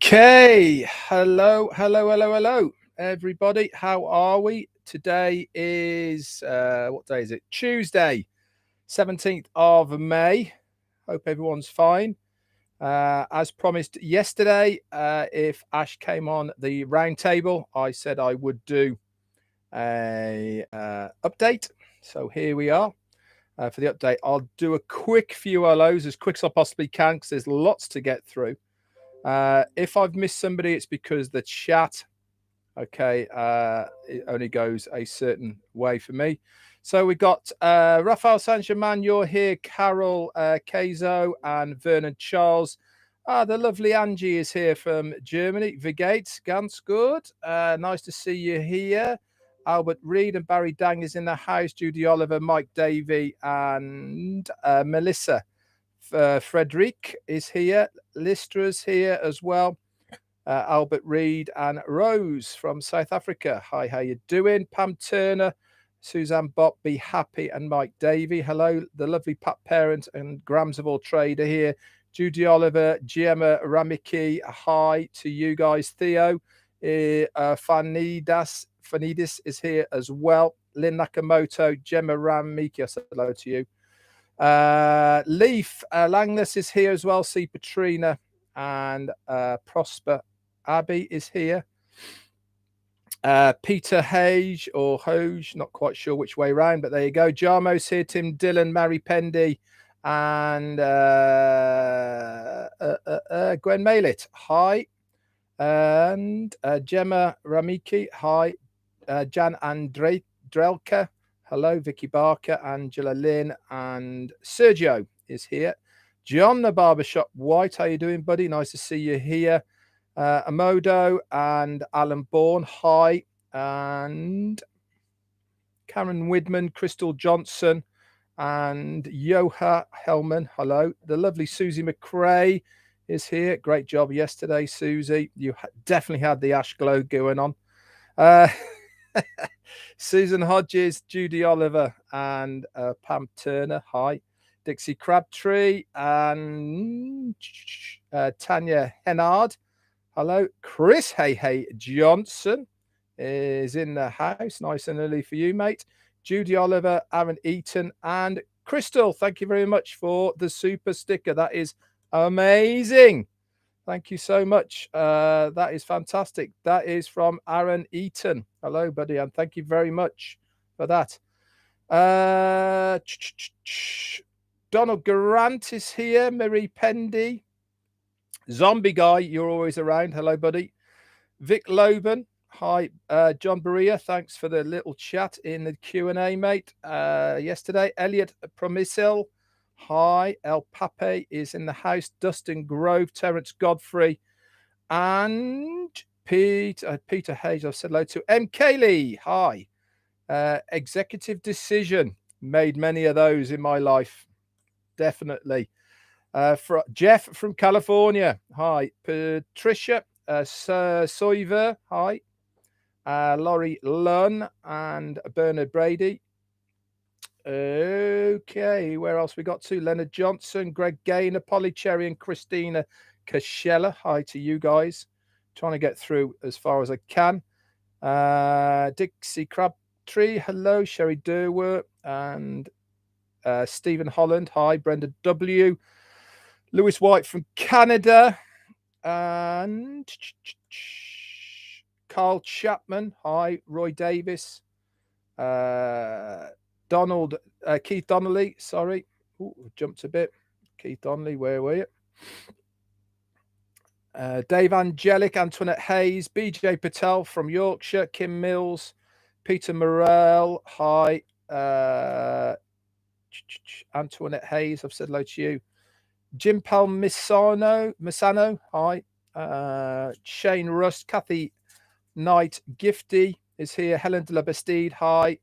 Okay, hello, everybody. How are we? Today is what day is it? Tuesday, 17th of May. Hope everyone's fine. As promised yesterday, if Ash came on the roundtable, I said I would do a update. So here we are. For the update, I'll do a quick few hellos as quick as I possibly can because there's lots to get through. If I've missed somebody, it's because the chat, okay, it only goes a certain way for me. So we got Rafael Saint-Germain, you're here, Carol Kazo, and Vernon Charles. The lovely Angie is here from Germany. Vigate, ganz good. Nice to see you here. Albert Reed and Barry Dang is in the house. Judy Oliver, Mike Davey, and Melissa. Frederic is here. Listra's here as well. Albert Reed and Rose from South Africa. Hi, how you doing? Pam Turner, Suzanne Bott, Be Happy, and Mike Davey. Hello, the lovely Pat Parent and Grams of All Trade are here. Judy Oliver, Gemma Ramiki. Hi to you guys. Theo, Fanidis is here as well. Lynn Nakamoto, Gemma Ramiki. I said hello to you. Leaf Langless is here as well. See Patrina and Prosper Abbey is here. Peter Hage or Hoge, not quite sure which way round, but there you go. Jarmo's here. Tim Dillon, Mary Pendy, and Gwen Maylit. Hi. And Gemma Ramiki. Hi. Jan Andrelka. Hello, Vicky Barker, Angela Lynn, and Sergio is here. John the Barbershop White, how you doing, buddy? Nice to see you here. Amodo and Alan Bourne, hi. And Karen Widman, Crystal Johnson, and Yoha Hellman, hello. The lovely Susie McRae is here. Great job yesterday, Susie. You definitely had the ash glow going on. Susan Hodges, Judy Oliver, and Pam Turner. Hi. Dixie Crabtree and Tanya Hennard. Hello. Chris Hey Johnson is in the house. Nice and early for you, mate. Judy Oliver, Aaron Eaton, and Crystal. Thank you very much for the super sticker. That is amazing. Thank you so much. That is fantastic. That is from Aaron Eaton. Hello, buddy, and thank you very much for that. Donald Garant is here. Marie Pendy. Zombie Guy, you're always around. Hello, buddy. Vic Loban. Hi. John Berea, thanks for the little chat in the Q&A, mate. Yesterday. Elliot Promisil. Hi, El Pape is in the house. Dustin Grove, Terence Godfrey, and Peter Hayes. I've said hello to M. Kaylee. Hi. Executive Decision. Made many of those in my life. Definitely. Jeff from California. Hi. Patricia Soiver. Hi. Laurie Lunn and Bernard Brady. Okay, where else we got to? Leonard Johnson, Greg Gaynor, Polly Cherry, and Christina Cashella. Hi to you guys. Trying to get through as far as I can. Dixie Crabtree, hello. Sherry Durworth and Stephen Holland. Hi, Brenda W. Lewis White from Canada. And Carl Chapman. Hi, Roy Davis. Keith Donnelly, sorry. Ooh, jumped a bit. Keith Donnelly, where were you? Dave Angelic, Antoinette Hayes, BJ Patel from Yorkshire, Kim Mills, Peter Morrell, hi. Antoinette Hayes, I've said hello to you. Jim Misano, hi. Shane Rust, Kathy Knight, Gifty is here. Helen de la Bastide, hi.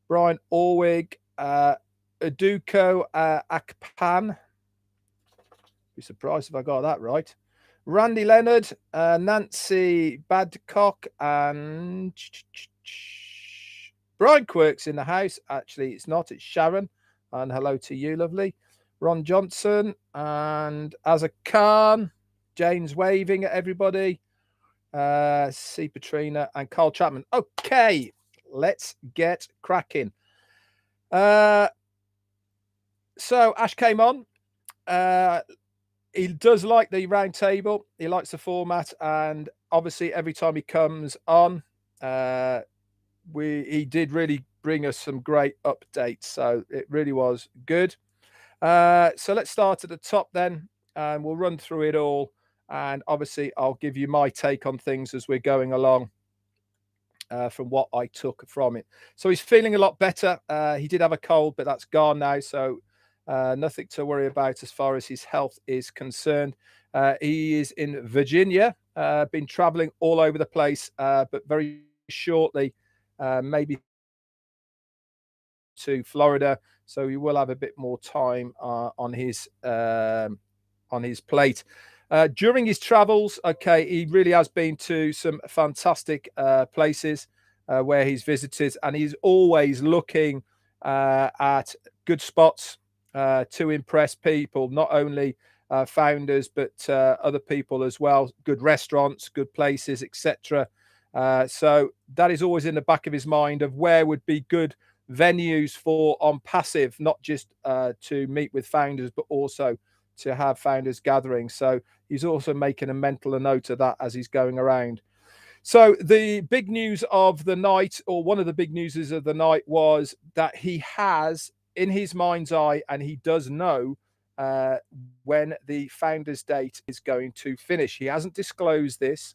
Brian Orwig, Aduko Akpan. Be surprised if I got that right. Randy Leonard, Nancy Badcock, and Brian Quirk's in the house. Actually, it's not. It's Sharon. And hello to you, lovely. Ron Johnson and Azza Khan. Jane's waving at everybody. See Patrina and Carl Chapman. Okay, let's get cracking. So Ash came on. He does like the round table. He likes the format, and obviously every time he comes on, he did really bring us some great updates. So it really was good. So let's start at the top then, and we'll run through it all. And obviously, I'll give you my take on things as we're going along. From what I took from it. So he's feeling a lot better. He did have a cold, but that's gone now. So nothing to worry about as far as his health is concerned. He is in Virginia, been traveling all over the place, but very shortly, maybe to Florida. So he will have a bit more time on his plate. During his travels, okay, he really has been to some fantastic places where he's visited, and he's always looking at good spots to impress people, not only founders but other people as well. Good restaurants, good places, etc. So that is always in the back of his mind of where would be good venues for OnPassive, not just to meet with founders, but also to have founders gatherings. So he's also making a mental note of that as he's going around. So the big news of the night, or one of the big news of the night, was that he has in his mind's eye, and he does know when the founders date is going to finish. He hasn't disclosed this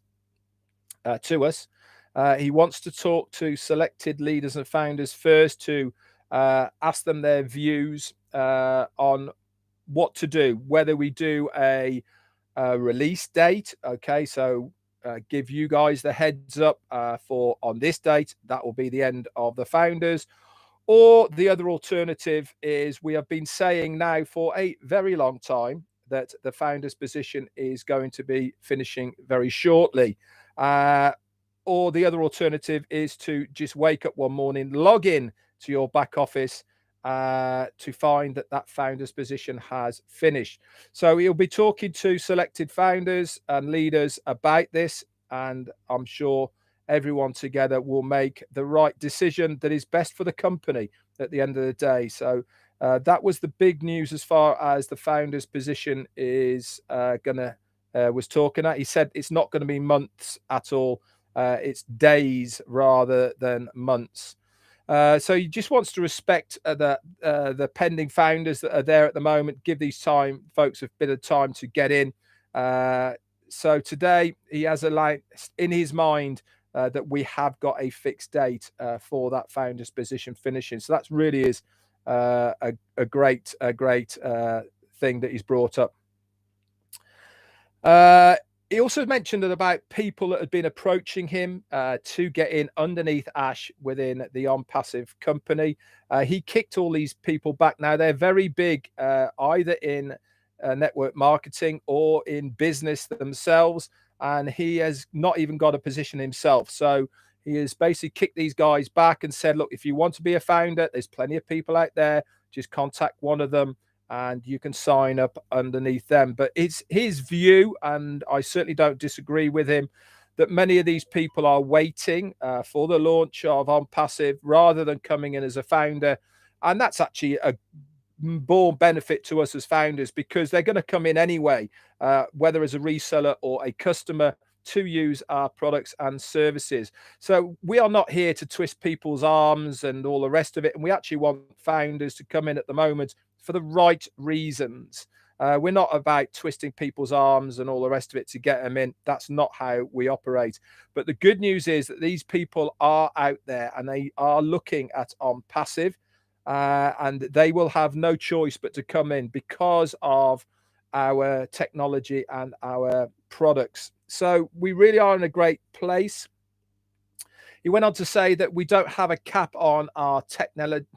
to us. He wants to talk to selected leaders and founders first to ask them their views on what to do, whether we do a release date. Okay, so give you guys the heads up for on this date, that will be the end of the founders. Or the other alternative is, we have been saying now for a very long time that the founder's position is going to be finishing very shortly. Or the other alternative is to just wake up one morning, log in to your back office to find that that founder's position has finished. So he'll be talking to selected founders and leaders about this, and I'm sure everyone together will make the right decision that is best for the company at the end of the day. So that was the big news as far as the founder's position is was talking at. He said it's not going to be months at all. It's days rather than months. So he just wants to respect the pending founders that are there at the moment. Give these folks a bit of time to get in. So today he has a line in his mind that we have got a fixed date for that founder's position finishing. So that really is a great thing that he's brought up. He also mentioned that about people that had been approaching him to get in underneath Ash within the OnPassive company. He kicked all these people back. Now they're very big, either in network marketing or in business themselves, and he has not even got a position himself. So he has basically kicked these guys back and said, look, if you want to be a founder, there's plenty of people out there. Just contact one of them and you can sign up underneath them. But it's his view, and I certainly don't disagree with him, that many of these people are waiting for the launch of OnPassive rather than coming in as a founder. And that's actually a more benefit to us as founders, because they're going to come in anyway, whether as a reseller or a customer, to use our products and services. So we are not here to twist people's arms and all the rest of it. And we actually want founders to come in at the moment for the right reasons. We're not about twisting people's arms and all the rest of it to get them in. That's not how we operate. But the good news is that these people are out there and they are looking at OnPassive, and they will have no choice but to come in because of our technology and our products. So we really are in a great place. He went on to say that we don't have a cap on our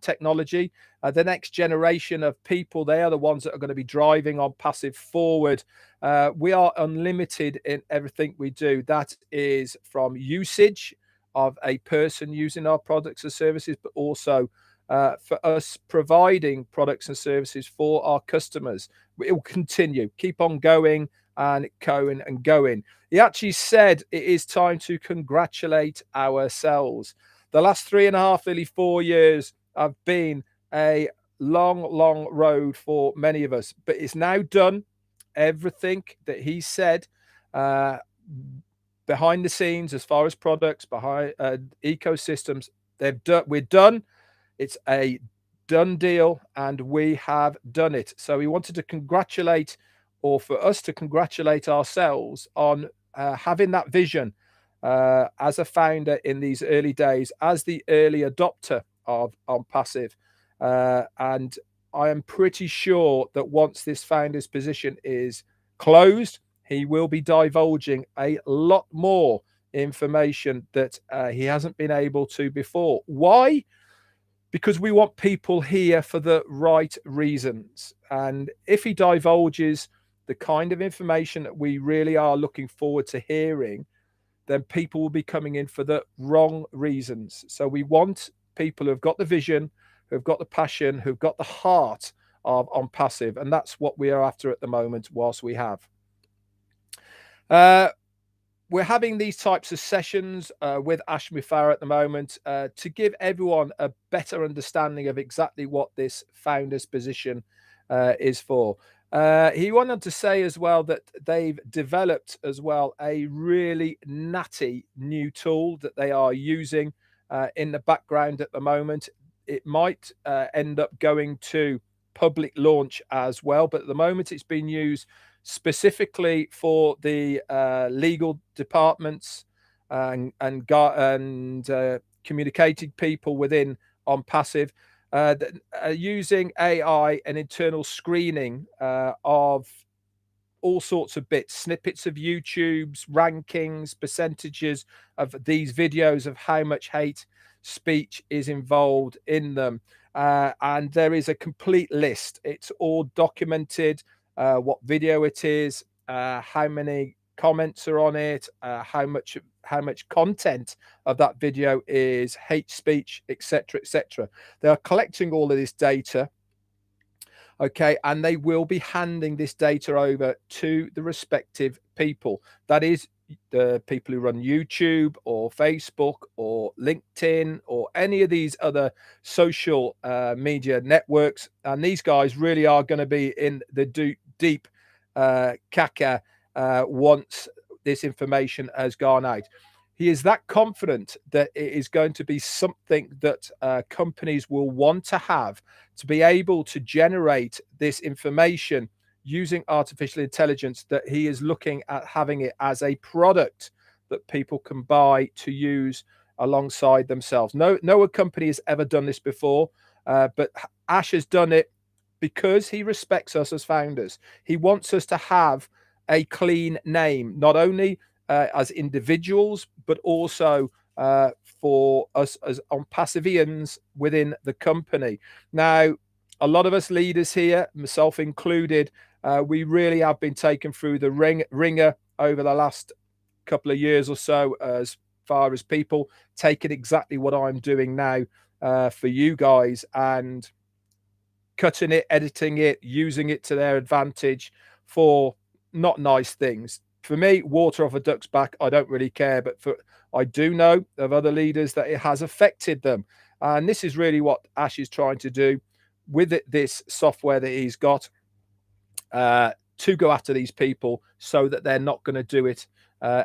technology. The next generation of people, they are the ones that are going to be driving OnPassive forward. We are unlimited in everything we do. That is from usage of a person using our products and services, but also for us providing products and services for our customers. it will continue, keep on going and going and going. He actually said it is time to congratulate ourselves. The last 3.5, nearly 4 years have been a long road for many of us, but it's now done. Everything that he said behind the scenes, as far as products, behind ecosystems, we're done. It's a done deal, and we have done it. So we wanted to congratulate, or for us to congratulate ourselves on having that vision as a founder in these early days, as the early adopter of OnPassive. And I am pretty sure that once this founder's position is closed, he will be divulging a lot more information that he hasn't been able to before. Why? Because we want people here for the right reasons. And if he divulges the kind of information that we really are looking forward to hearing, then people will be coming in for the wrong reasons. So we want people who have got the vision, who have got the passion, who've got the heart of OnPassive. And that's what we are after at the moment, whilst we have. We're having these types of sessions with Ash Mufara at the moment to give everyone a better understanding of exactly what this founder's position is for. He wanted to say as well that they've developed as well a really natty new tool that they are using in the background at the moment. It might end up going to public launch as well, but at the moment it's been used specifically for the legal departments and communicating people within OnPassive, using AI and internal screening of all sorts of bits, snippets of YouTube's rankings, percentages of these videos of how much hate speech is involved in them. And there is a complete list. It's all documented. What video it is, how many comments are on it, how much content of that video is hate speech, etc., etc. They are collecting all of this data, okay, and they will be handing this data over to the respective people. That is the people who run YouTube or Facebook or LinkedIn or any of these other social media networks. And these guys really are going to be in the deep caca once this information has gone out. He is that confident that it is going to be something that companies will want to have, to be able to generate this information using artificial intelligence, that he is looking at having it as a product that people can buy to use alongside themselves. No company has ever done this before, but Ash has done it because he respects us as founders. He wants us to have a clean name, not only as individuals, but also for us as OnPassivians within the company. Now, a lot of us leaders here, myself included, we really have been taken through the ringer over the last couple of years or so, as far as people taking exactly what I'm doing now for you guys and cutting it, editing it, using it to their advantage for not nice things. For me, water off a duck's back, I don't really care, but I do know of other leaders that it has affected them. And this is really what Ash is trying to do with this software that he's got, to go after these people so that they're not going to do it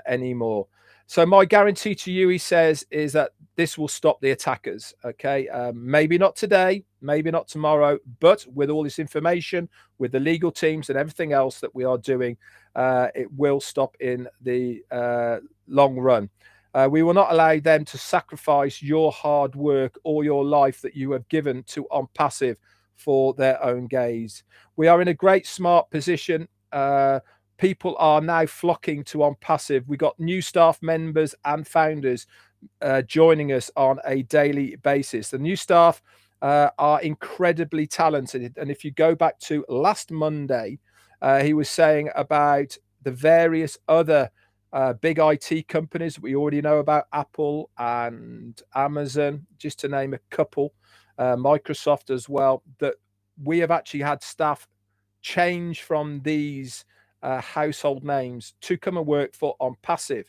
anymore. So my guarantee to you, he says, is that this will stop the attackers. Okay, maybe not today, maybe not tomorrow, but with all this information, with the legal teams and everything else that we are doing, it will stop in the long run. We will not allow them to sacrifice your hard work or your life that you have given to OnPassive for their own gaze. We are in a great, smart position. People are now flocking to OnPassive. We got new staff members and founders joining us on a daily basis. The new staff are incredibly talented. And if you go back to last Monday, he was saying about the various other big IT companies we already know about, Apple and Amazon, just to name a couple, Microsoft as well, that we have actually had staff change from these household names to come and work for OnPassive.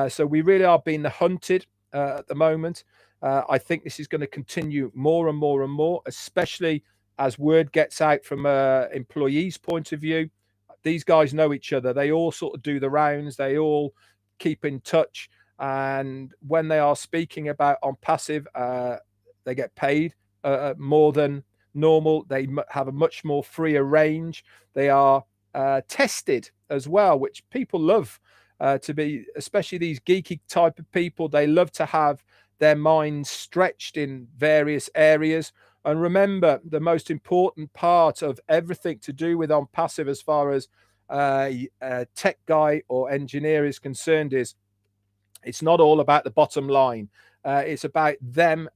So we really are being hunted at the moment. I think this is going to continue more and more and more, especially as word gets out from employees' point of view. These guys know each other. They all sort of do the rounds. They all keep in touch. And when they are speaking about OnPassive, they get paid more than normal. They have a much more freer range. They are tested as well, which people love to be, especially these geeky type of people. They love to have their minds stretched in various areas. And remember, the most important part of everything to do with OnPassive, as far as a tech guy or engineer is concerned, is it's not all about the bottom line. It's about them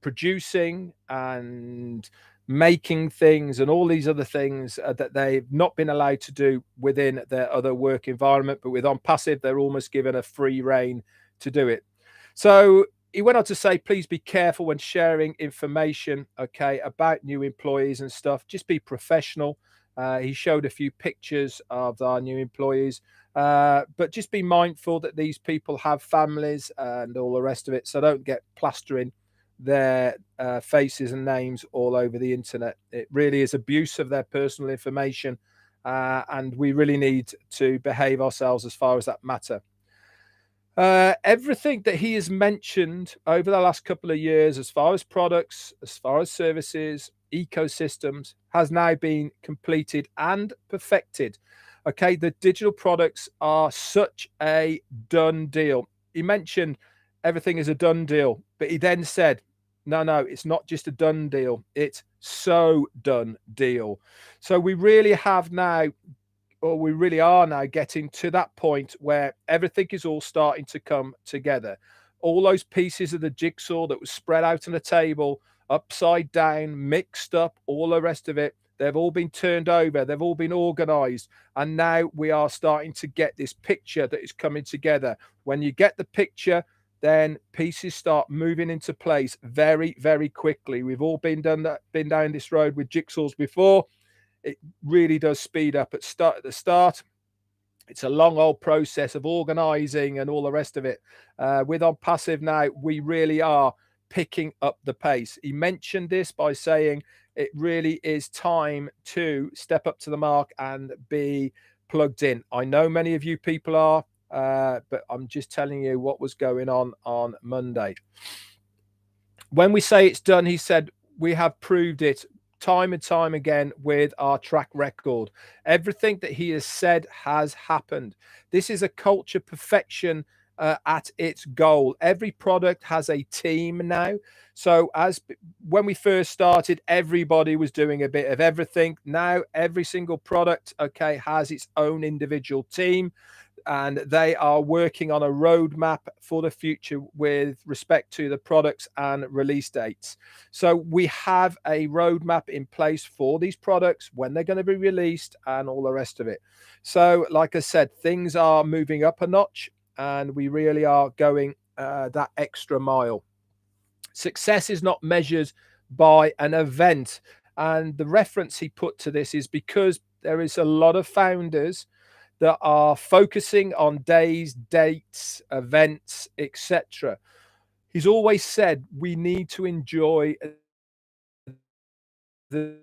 producing and making things and all these other things that they've not been allowed to do within their other work environment. But with OnPassive, they're almost given a free rein to do it. So he went on to say, please be careful when sharing information, okay, about new employees and stuff. Just be professional. He showed a few pictures of our new employees, but just be mindful that these people have families and all the rest of it. So don't get plastering their faces and names all over the internet. It really is abuse of their personal information, and we really need to behave ourselves as far as that matter. Everything that he has mentioned over the last couple of years, as far as products, as far as services, ecosystems, has now been completed and perfected. Okay, the digital products are such a done deal. He mentioned everything is a done deal, but he then said, no, it's not just a done deal. It's so done deal. So we really have now, or we really are now getting to that point where everything is all starting to come together. All those pieces of the jigsaw that was spread out on the table, upside down, mixed up, all the rest of it, they've all been turned over, they've all been organized. And now we are starting to get this picture that is coming together. When you get the picture, then pieces start moving into place very, very quickly. We've all been down this road with jigsaws before. It really does speed up at the start. It's a long old process of organizing and all the rest of it. With OnPassive now, we really are picking up the pace. He mentioned this by saying it really is time to step up to the mark and be plugged in. I know many of you people are, but I'm just telling you what was going on Monday. When we say it's done, he said, we have proved it time and time again with our track record. Everything that he has said has happened. This is a culture perfection at its goal. Every product has a team now. So when we first started, everybody was doing a bit of everything. Now every single product, okay, has its own individual team, and they are working on a roadmap for the future with respect to the products and release dates. So we have a roadmap in place for these products, when they're going to be released and all the rest of it. So like I said, things are moving up a notch, and we really are going that extra mile. Success is not measured by an event. And the reference he put to this is because there is a lot of founders that are focusing on days, dates, events, etc. He's always said we need to enjoy the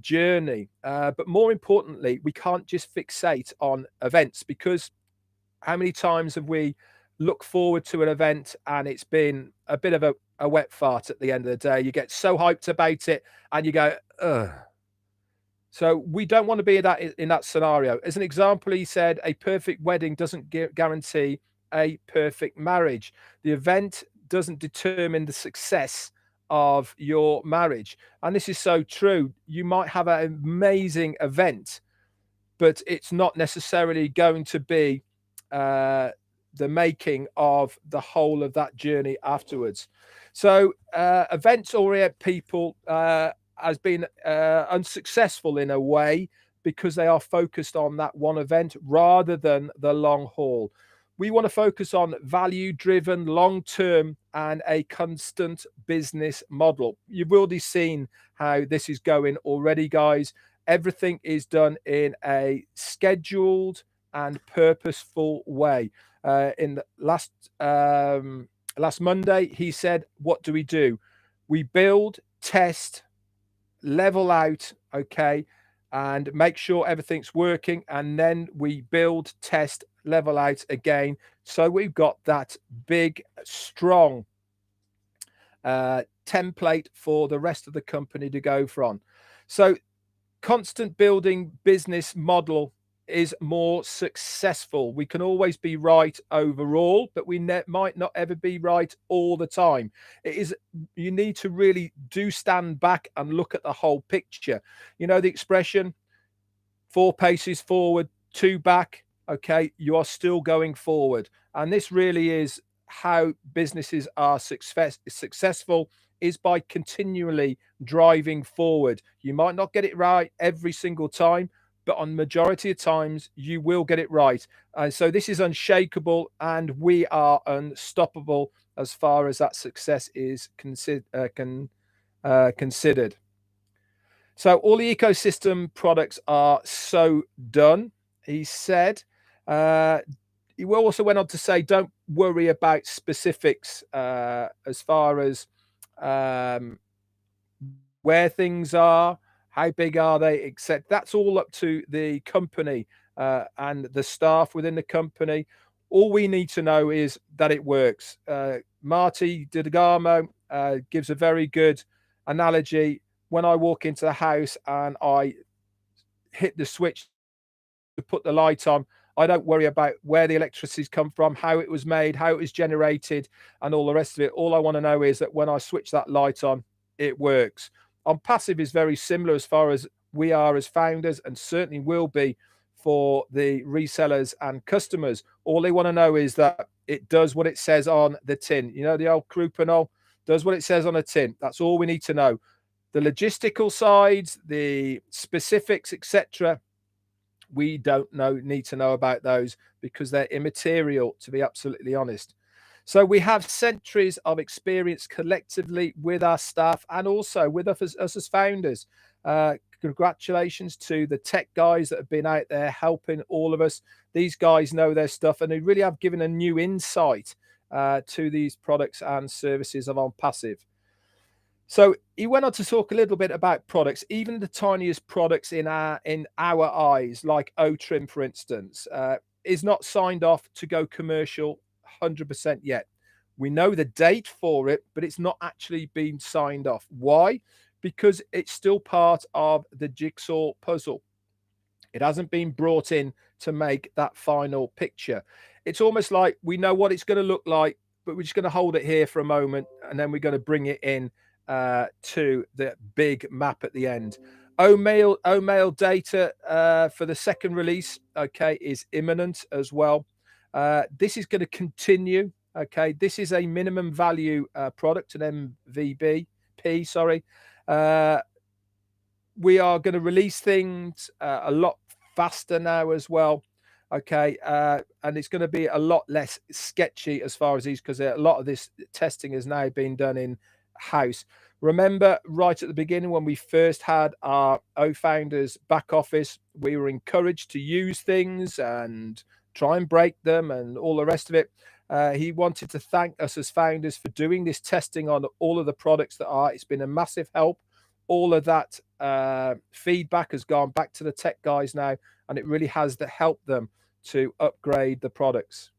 journey, but more importantly, we can't just fixate on events, because how many times have we looked forward to an event and it's been a bit of a wet fart at the end of the day? You get so hyped about it and you go, ugh. So we don't want to be in that scenario. As an example, he said, a perfect wedding doesn't guarantee a perfect marriage. The event doesn't determine the success of your marriage. And this is so true. You might have an amazing event, but it's not necessarily going to be the making of the whole of that journey afterwards. So events-oriented people has been unsuccessful in a way, because they are focused on that one event rather than the long haul. We want to focus on value-driven, long-term, and a constant business model. You've already seen how this is going already, guys. everything is done in a scheduled and purposeful way. In the last Monday, he said, "What do? We build, test, level out, okay, and make sure everything's working, and then we build, test, level out again." So we've got that big, strong template for the rest of the company to go from. So constant building business model is more successful. We can always be right overall, but we might not ever be right all the time. It is, you need to really do stand back and look at the whole picture. You know the expression, 4 paces forward, 2 back. Okay, you are still going forward, and this really is how businesses are successful, is by continually driving forward. You might not get it right every single time, but on majority of times you will get it right. And so this is unshakable, and we are unstoppable as far as that success is considered. So all the ecosystem products are so done, he said. He also went on to say, don't worry about specifics as far as um, where things are, how big are they, etc. That's all up to the company and the staff within the company. All we need to know is that it works. Marty Didagamo gives a very good analogy. When I walk into the house and I hit the switch to put the light on, I don't worry about where the electricity's come from, how it was made, how it was generated, and all the rest of it. All I want to know is that when I switch that light on, it works. OnPassive is very similar as far as we are as founders, and certainly will be for the resellers and customers. All they want to know is that it does what it says on the tin. You know, the old Croupenol does what it says on a tin. That's all we need to know. The logistical sides, the specifics, etc., we don't need to know about those because they're immaterial, to be absolutely honest. So we have centuries of experience collectively with our staff and also with us as founders. Congratulations to the tech guys that have been out there helping all of us. These guys know their stuff, and they really have given a new insight to these products and services of OnPassive. So he went on to talk a little bit about products, even the tiniest products in our eyes, like O-Trim, for instance, is not signed off to go commercial 100% yet. We know the date for it, but it's not actually been signed off. Why? Because it's still part of the jigsaw puzzle. It hasn't been brought in to make that final picture. It's almost like we know what it's going to look like, but we're just going to hold it here for a moment, and then we're going to bring it in to the big map at the end. OMail data for the second release, okay, is imminent as well. This is going to continue. Okay, this is a minimum value product, an MVP, sorry. We are going to release things a lot faster now as well. Okay, and it's going to be a lot less sketchy as far as these, because a lot of this testing has now been done in house. Remember, right at the beginning, when we first had our O-Founders back office, we were encouraged to use things and try and break them and all the rest of it. He wanted to thank us as founders for doing this testing on all of the products that are. It's been a massive help. All of that feedback has gone back to the tech guys now, and it really has helped them to upgrade the products.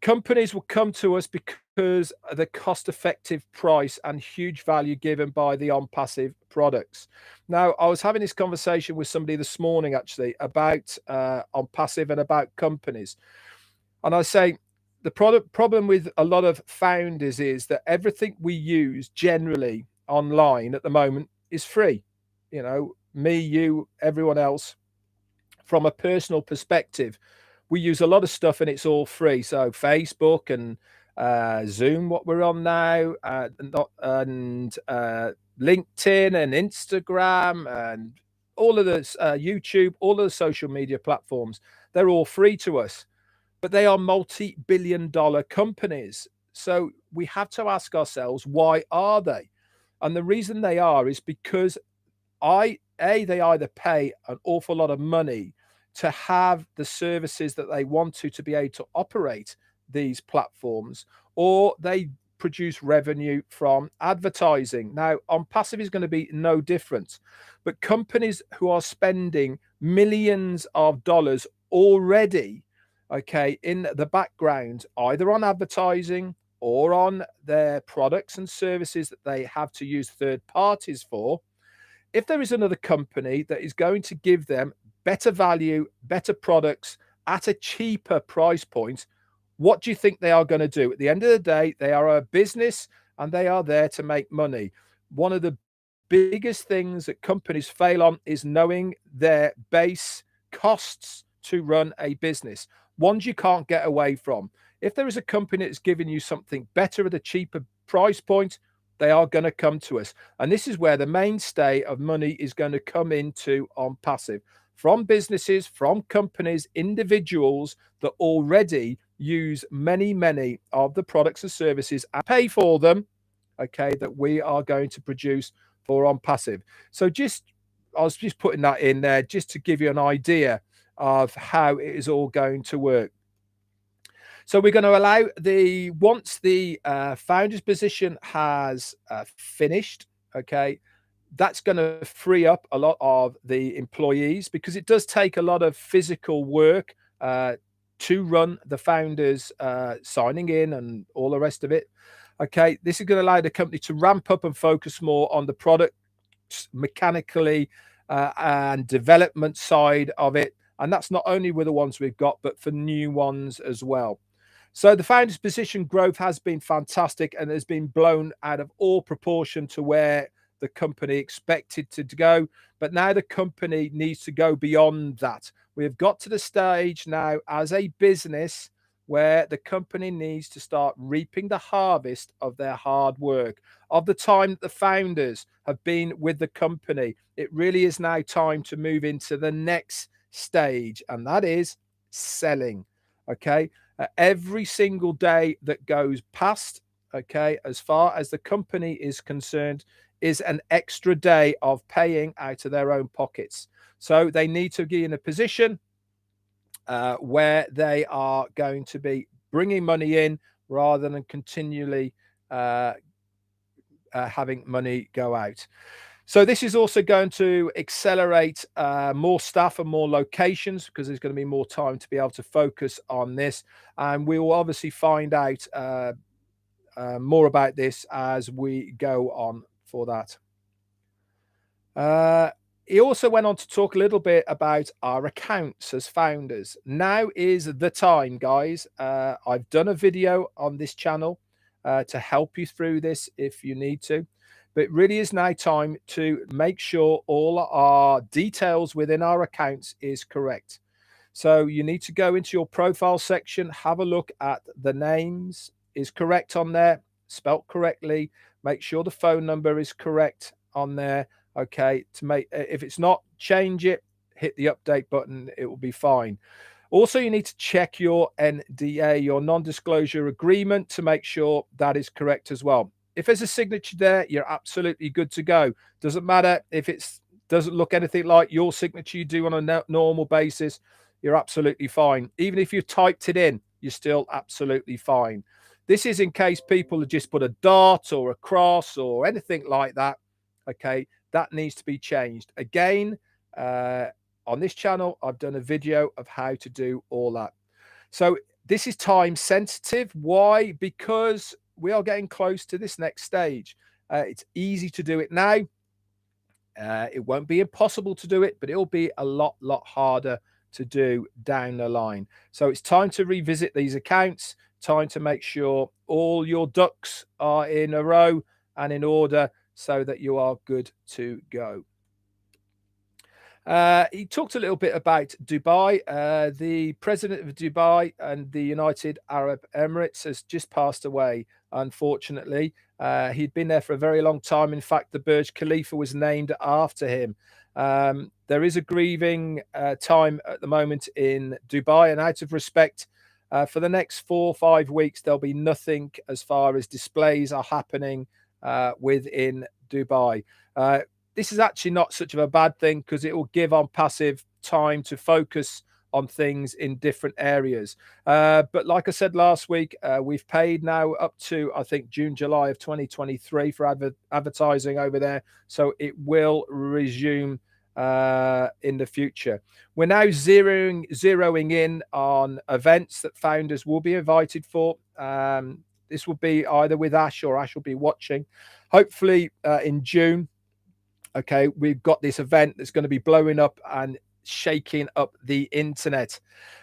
Companies will come to us because of the cost-effective price and huge value given by the OnPassive products. Now, I was having this conversation with somebody this morning, actually, about OnPassive and about companies. And I say, the problem with a lot of founders is that everything we use generally online at the moment is free. You know, me, you, everyone else. From a personal perspective, we use a lot of stuff and it's all free. So Facebook and Zoom, what we're on now, and LinkedIn and Instagram and all of this, YouTube, all of the social media platforms, they're all free to us, but they are multi-billion-dollar companies. So we have to ask ourselves, why are they? And the reason they are is because I they either pay an awful lot of money to have the services that they want to be able to operate these platforms, or they produce revenue from advertising. Now, OnPassive is going to be no different, but companies who are spending millions of dollars already, okay, in the background, either on advertising or on their products and services that they have to use third parties for, if there is another company that is going to give them better value, better products at a cheaper price point, what do you think they are going to do? At the end of the day, they are a business and they are there to make money. One of the biggest things that companies fail on is knowing their base costs to run a business, ones you can't get away from. If there is a company that's giving you something better at a cheaper price point, they are going to come to us. And this is where the mainstay of money is going to come into OnPassive, from businesses, from companies, individuals that already use many of the products and services and pay for them, okay, that we are going to produce for OnPassive. So I was just putting that in there just to give you an idea of how it is all going to work. So we're going to allow once the founder's position has finished, okay, that's going to free up a lot of the employees, because it does take a lot of physical work to run the founders signing in and all the rest of it. Okay, this is going to allow the company to ramp up and focus more on the product mechanically and development side of it. And that's not only with the ones we've got, but for new ones as well. So the founder's position growth has been fantastic and has been blown out of all proportion to where the company expected to go. But now the company needs to go beyond that. We have got to the stage now as a business where the company needs to start reaping the harvest of their hard work, of the time that the founders have been with the company. It really is now time to move into the next stage, and that is selling. Okay. Every single day that goes past, okay, as far as the company is concerned, is an extra day of paying out of their own pockets. So they need to be in a position where they are going to be bringing money in rather than continually having money go out. So this is also going to accelerate more staff and more locations, because there's going to be more time to be able to focus on this. And we will obviously find out more about this as we go on for that. He also went on to talk a little bit about our accounts as founders. Now is the time, guys. I've done a video on this channel to help you through this if you need to. But it really is now time to make sure all our details within our accounts is correct. So you need to go into your profile section, have a look at the names is correct on there, spelt correctly. Make sure the phone number is correct on there. Okay, to make, if it's not, change it, hit the update button, it will be fine. Also, you need to check your NDA, your non-disclosure agreement, to make sure that is correct as well. If there's a signature there, you're absolutely good to go. Doesn't matter if it doesn't look anything like your signature you do on a normal basis, you're absolutely fine. Even if you typed it in, you're still absolutely fine. This is in case people have just put a dot or a cross or anything like that. Okay, that needs to be changed. Again, on this channel, I've done a video of how to do all that. So this is time sensitive. Why? Because we are getting close to this next stage. It's easy to do it now. It won't be impossible to do it, but it'll be a lot harder to do down the line. So it's time to revisit these accounts, time to make sure all your ducks are in a row and in order so that you are good to go. He talked a little bit about Dubai. The president of Dubai and the United Arab Emirates has just passed away, unfortunately. He'd been there for a very long time. In fact, the Burj Khalifa was named after him. There is a grieving time at the moment in Dubai, and out of respect, for the next 4 or 5 weeks, there'll be nothing as far as displays are happening within Dubai. this is actually not such of a bad thing because it will give OnPassive time to focus on things in different areas. But like I said last week, we've paid now up to, I think, June, July of 2023 for advertising over there. So it will resume in the future. We're now zeroing in on events that founders will be invited for. This will be either with Ash, or Ash will be watching. Hopefully in June. Okay, we've got this event that's going to be blowing up and shaking up the internet.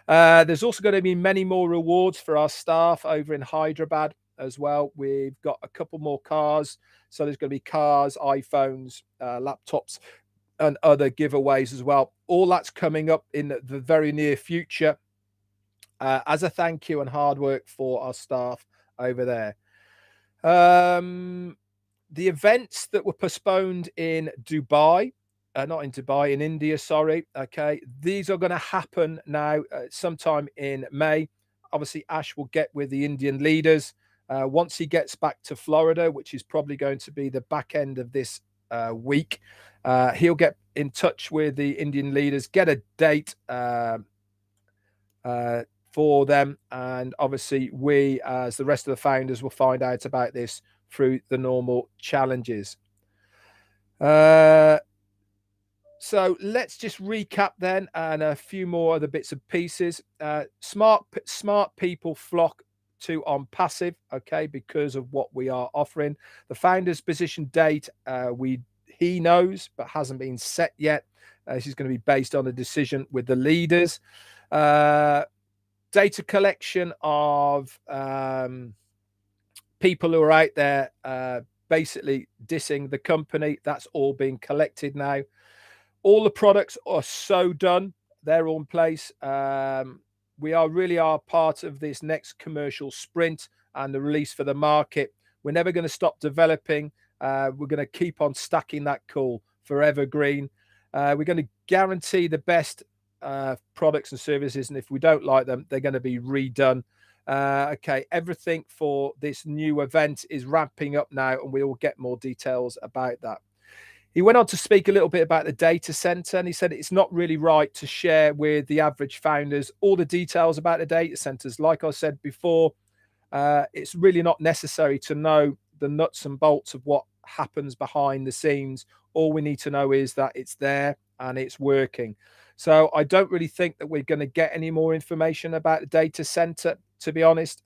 There's also going to be many more rewards for our staff over in Hyderabad as well. We've got a couple more cars. So there's going to be cars, iPhones, laptops, and other giveaways as well. All that's coming up in the very near future as a thank you and hard work for our staff over there. The events that were postponed in Dubai, not in Dubai, in India, sorry. Okay, these are going to happen now sometime in May. Obviously, Ash will get with the Indian leaders once he gets back to Florida, which is probably going to be the back end of this week. He'll get in touch with the Indian leaders, get a date for them, and obviously we, as the rest of the founders, will find out about this through the normal challenges. So let's just recap then, and a few more other bits and pieces. Smart people flock to OnPassive, okay, because of what we are offering. The founders position date he knows but hasn't been set yet. This is going to be based on a decision with the leaders. Data collection of people who are out there basically dissing the company, that's all being collected now. All the products are so done, they're all in place. We really are part of this next commercial sprint and the release for the market. We're never going to stop developing. We're going to keep on stacking that coal for evergreen. We're going to guarantee the best products and services, and if we don't like them, they're going to be redone. Okay, everything for this new event is ramping up now, and we will get more details about that. He went on to speak a little bit about the data center, and he said it's not really right to share with the average founders all the details about the data centers. Like I said before, it's really not necessary to know the nuts and bolts of what happens behind the scenes. All we need to know is that it's there and it's working. So I don't really think that we're going to get any more information about the data center, to be honest.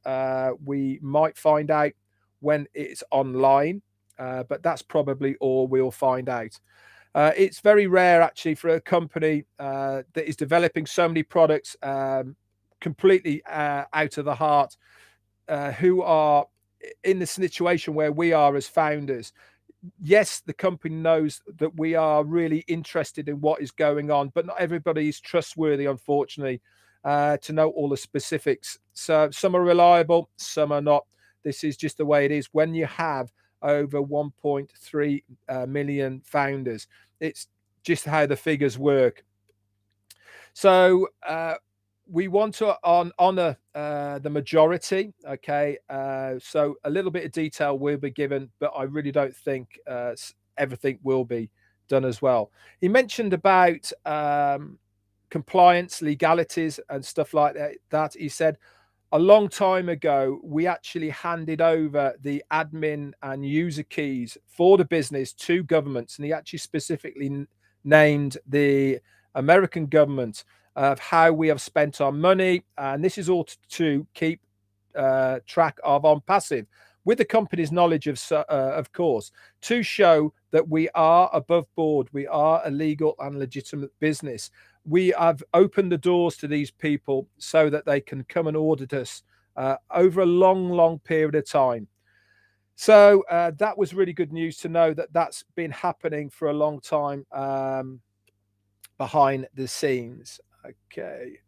We might find out when it's online, but that's probably all we'll find out. It's very rare, actually, for a company that is developing so many products completely out of the heart, who are in the situation where we are as founders. Yes, the company knows that we are really interested in what is going on, but not everybody is trustworthy, unfortunately, to know all the specifics. So some are reliable, some are not. This is just the way it is when you have over 1.3 million founders. It's just how the figures work. So we want to honor the majority. Okay, so a little bit of detail will be given, but I really don't think everything will be done as well. He mentioned about compliance, legalities, and stuff like that. He said a long time ago, we actually handed over the admin and user keys for the business to governments, and he actually specifically named the American government of how we have spent our money, and this is all to keep track of OnPassive, with the company's knowledge of course, to show that we are above board, we are a legal and legitimate business. We have opened the doors to these people so that they can come and audit us over a long period of time. So that was really good news to know that that's been happening for a long time behind the scenes. Okay.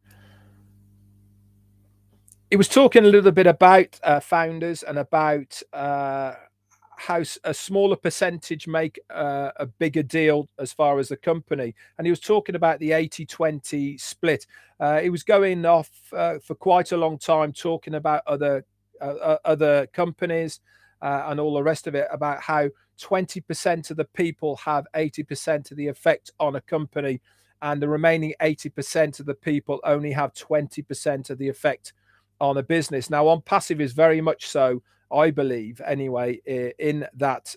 He was talking a little bit about founders and about how a smaller percentage make a bigger deal as far as the company. And he was talking about the 80-20 split. He was going off for quite a long time talking about other companies and all the rest of it, about how 20% of the people have 80% of the effect on a company, and the remaining 80% of the people only have 20% of the effect on a business. Now, OnPassive is very much so, I believe, anyway, in that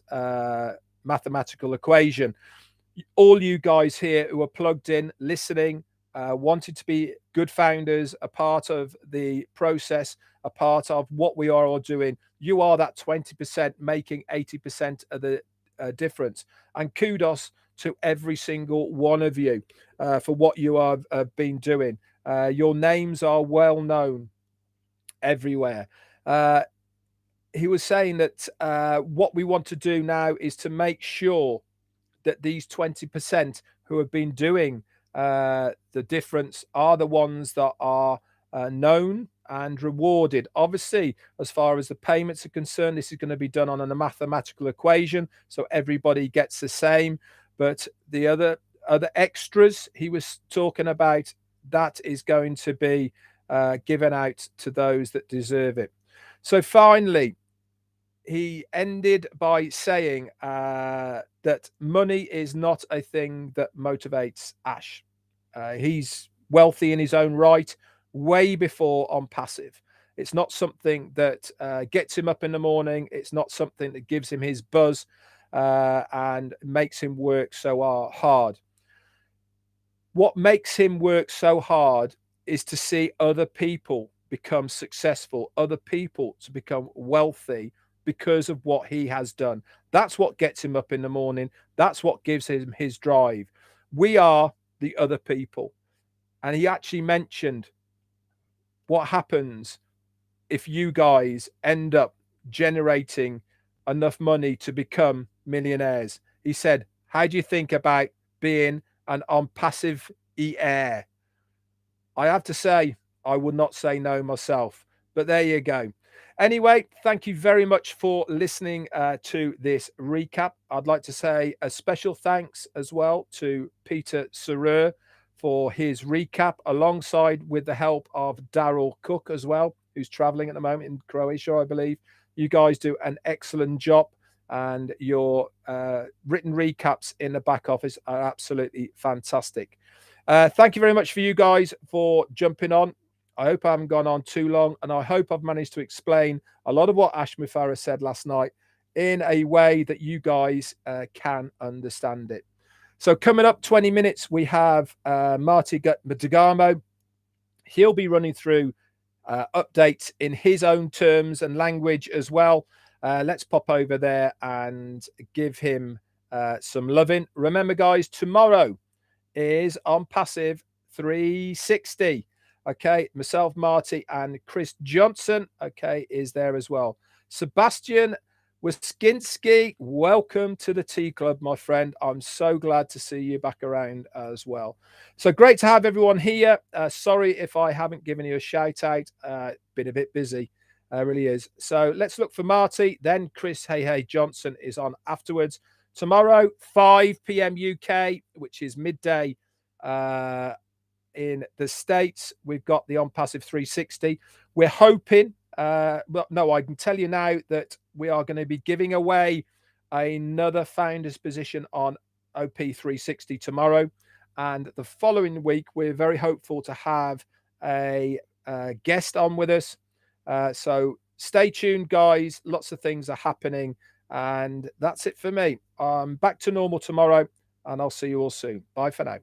mathematical equation. All you guys here who are plugged in, listening, wanted to be good founders, a part of the process, a part of what we are all doing, you are that 20% making 80% of the difference. And kudos to every single one of you for what you have been doing. Your names are well known everywhere. He was saying that what we want to do now is to make sure that these 20% who have been doing the difference are the ones that are known and rewarded. Obviously, as far as the payments are concerned, this is going to be done on a mathematical equation, so everybody gets the same. But the other extras he was talking about, that is going to be given out to those that deserve it. So finally, he ended by saying that money is not a thing that motivates Ash. He's wealthy in his own right, way before OnPassive. It's not something that gets him up in the morning. It's not something that gives him his buzz and makes him work so hard. What makes him work so hard is to see other people become successful, other people to become wealthy because of what he has done. That's what gets him up in the morning. That's what gives him his drive. We are the other people. And he actually mentioned what happens if you guys end up generating enough money to become millionaires. He said, how do you think about being an OnPassive heir? I have to say, I would not say no myself, but there you go. Anyway, thank you very much for listening to this recap. I'd like to say a special thanks as well to Peter Sarer for his recap, alongside with the help of Daryl Cook as well, who's traveling at the moment in Croatia, I believe. You guys do an excellent job, and your written recaps in the back office are absolutely fantastic. Thank you very much for you guys for jumping on. I hope I haven't gone on too long, and I hope I've managed to explain a lot of what Ash Mufareh said last night in a way that you guys can understand it. So coming up 20 minutes, we have Marty Degamo. He'll be running through updates in his own terms and language as well. Let's pop over there and give him some loving. Remember, guys, tomorrow is OnPassive 360. Okay, myself, Marty, and Chris Johnson, okay, is there as well. Sebastian Wiskinski, welcome to the Tea Club, my friend. I'm so glad to see you back around as well. So great to have everyone here. Sorry if I haven't given you a shout out. Been a bit busy, really is. So let's look for Marty. Then Chris Hey Johnson is on afterwards. Tomorrow, 5 p.m. UK, which is midday in the States. We've got the OnPassive 360. We're hoping, well, no, I can tell you now that we are going to be giving away another founder's position on OP 360 tomorrow. And the following week, we're very hopeful to have a guest on with us. So stay tuned, guys. Lots of things are happening. And that's it for me. I'm back to normal tomorrow, and I'll see you all soon. Bye for now.